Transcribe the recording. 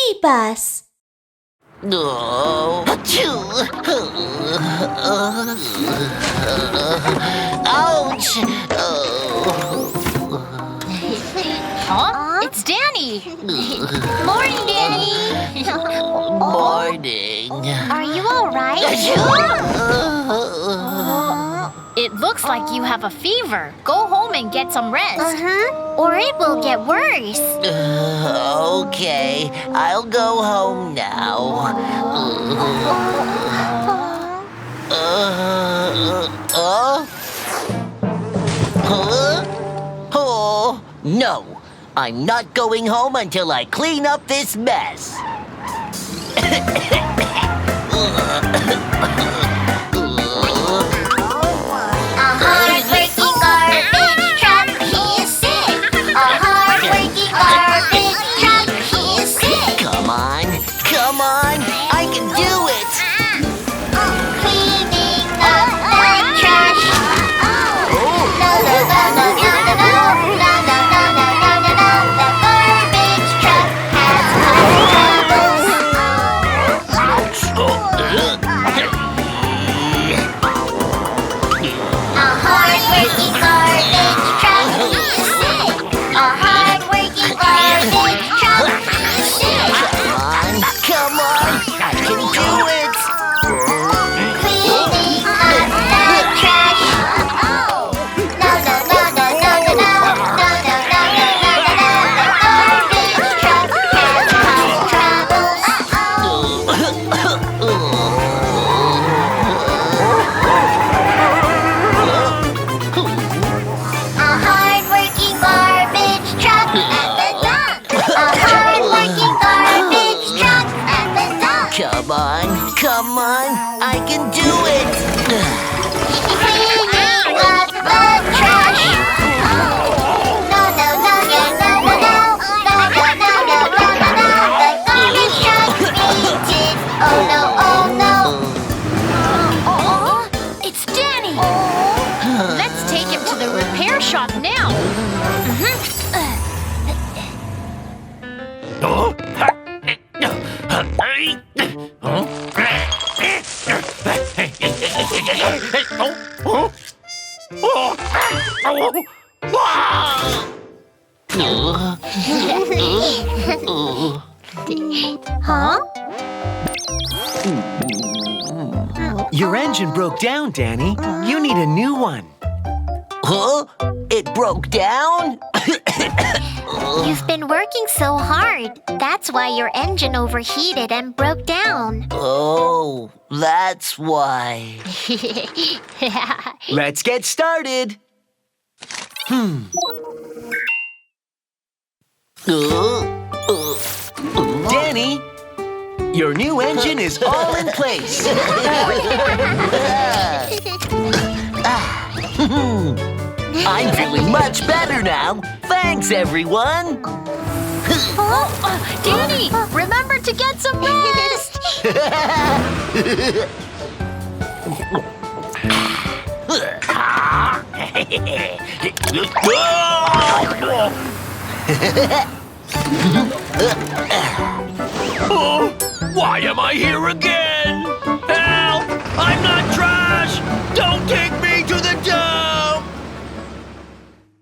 BabyBus. Oh. Ouch! Huh? It's Danny! Morning, Danny! Morning. Are you alright? It looks like you have a fever. Go home and get some rest. Or it will get worse. Okay, I'll go home now. Oh, no. I'm not going home until I clean up this mess. Come on, come on. I can do it. Cleaning up the trash. No, no, no, no, no, no, no, no, no, no, no, no, no, no. The garbage truck has a hard-working garbage truck is sick. A hard-working garbage truck is sick. Come on, I can do it. Cleaning up the trash. No, no, no, no, no, no, no, no, no, no, no, no, no, no. The garbage truck has troubles. A hard-working garbage truck at the dump. A hard-working garbage truck at the dump. Come on, I can do it. Cleaning up the trash. No, no, no, no, no, no, no. No, no, no, no, no, no, no. The garbage truck needs it. Oh no, oh no. It's Danny. Let's take him to the repair shop now. Huh? Your engine broke down, Danny. You need a new one. Huh? It broke down? You've been working so hard. That's why your engine overheated and broke down. Oh, that's why. Let's get started. Danny, your new engine is all in place. I'm feeling much better now. Thanks, everyone. Danny, remember to get some rest. Why am I here again? Help! I'm not trash! Don't take me